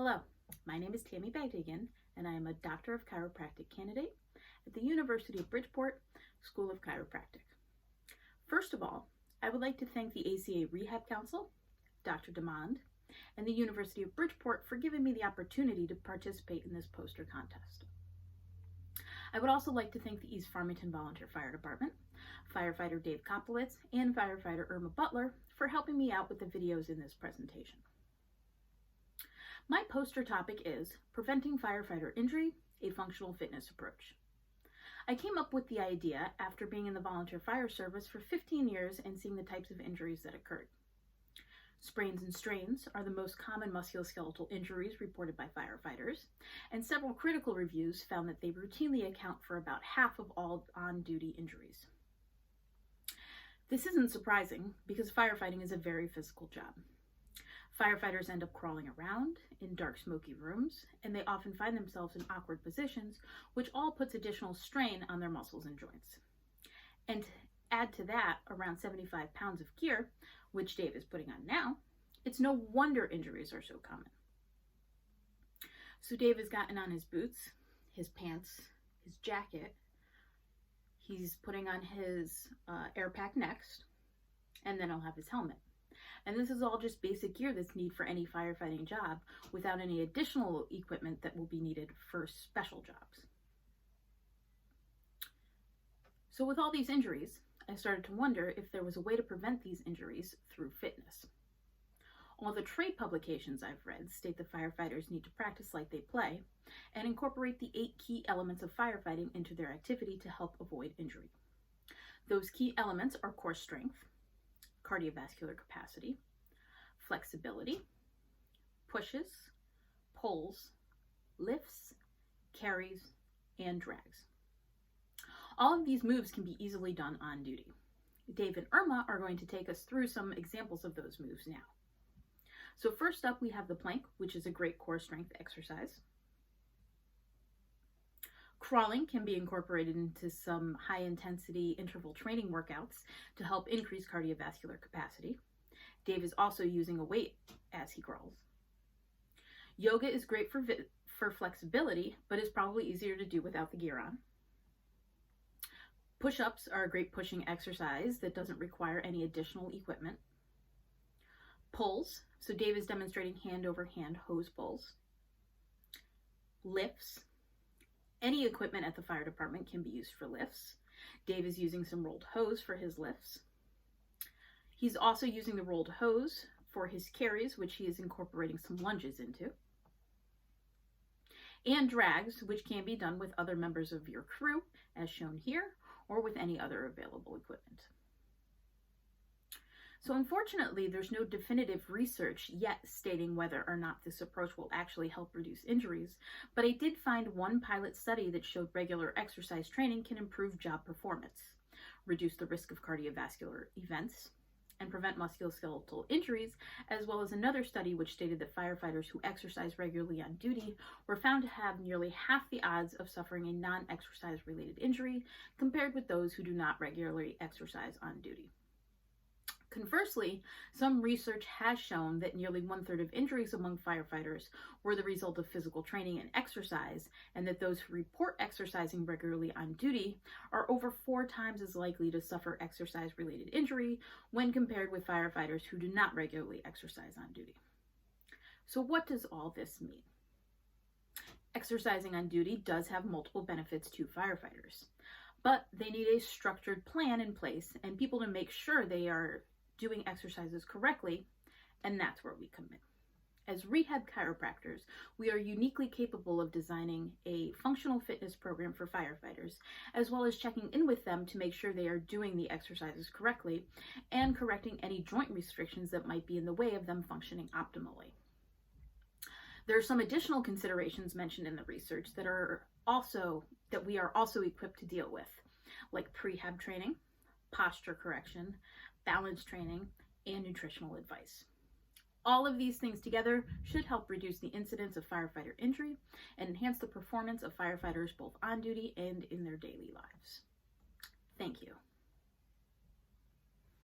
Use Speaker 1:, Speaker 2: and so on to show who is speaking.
Speaker 1: Hello, my name is Tammy Bagdigian, and I am a Doctor of Chiropractic candidate at the University of Bridgeport School of Chiropractic. First of all, I would like to thank the ACA Rehab Council, Dr. Demond, and the University of Bridgeport for giving me the opportunity to participate in this poster contest. I would also like to thank the East Farmington Volunteer Fire Department, Firefighter Dave Koplowitz, and Firefighter Irma Butler for helping me out with the videos in this presentation. My poster topic is Preventing Firefighter Injury, a Functional Fitness Approach. I came up with the idea after being in the volunteer fire service for 15 years and seeing the types of injuries that occurred. Sprains and strains are the most common musculoskeletal injuries reported by firefighters, and several critical reviews found that they routinely account for about half of all on-duty injuries. This isn't surprising because firefighting is a very physical job. Firefighters end up crawling around in dark, smoky rooms, and they often find themselves in awkward positions, which all puts additional strain on their muscles and joints. And add to that around 75 pounds of gear, which Dave is putting on now, it's no wonder injuries are so common. So Dave has gotten on his boots, his pants, his jacket. He's putting on his air pack next, and then he'll have his helmet. And this is all just basic gear that's needed for any firefighting job without any additional equipment that will be needed for special jobs. So with all these injuries, I started to wonder if there was a way to prevent these injuries through fitness. All the trade publications I've read state that firefighters need to practice like they play and incorporate the 8 key elements of firefighting into their activity to help avoid injury. Those key elements are core strength, cardiovascular capacity, flexibility, pushes, pulls, lifts, carries, and drags. All of these moves can be easily done on duty. Dave and Irma are going to take us through some examples of those moves now. So first up, we have the plank, which is a great core strength exercise. Crawling can be incorporated into some high-intensity interval training workouts to help increase cardiovascular capacity. Dave is also using a weight as he crawls. Yoga is great for flexibility, but is probably easier to do without the gear on. Push-ups are a great pushing exercise that doesn't require any additional equipment. Pulls, so Dave is demonstrating hand-over-hand hose pulls. Lifts. Any equipment at the fire department can be used for lifts. Dave is using some rolled hose for his lifts. He's also using the rolled hose for his carries, which he is incorporating some lunges into. And drags, which can be done with other members of your crew, as shown here, or with any other available equipment. So unfortunately, there's no definitive research yet stating whether or not this approach will actually help reduce injuries, but I did find one pilot study that showed regular exercise training can improve job performance, reduce the risk of cardiovascular events, and prevent musculoskeletal injuries, as well as another study which stated that firefighters who exercise regularly on duty were found to have nearly half the odds of suffering a non-exercise related injury compared with those who do not regularly exercise on duty. Conversely, some research has shown that nearly 1/3 of injuries among firefighters were the result of physical training and exercise, and that those who report exercising regularly on duty are over 4 times as likely to suffer exercise-related injury when compared with firefighters who do not regularly exercise on duty. So what does all this mean? Exercising on duty does have multiple benefits to firefighters, but they need a structured plan in place and people to make sure they are doing exercises correctly, and that's where we come in. As rehab chiropractors, we are uniquely capable of designing a functional fitness program for firefighters, as well as checking in with them to make sure they are doing the exercises correctly and correcting any joint restrictions that might be in the way of them functioning optimally. There are some additional considerations mentioned in the research that we are also equipped to deal with, like prehab training, posture correction, balance training, and nutritional advice. All of these things together should help reduce the incidence of firefighter injury and enhance the performance of firefighters both on duty and in their daily lives. Thank you.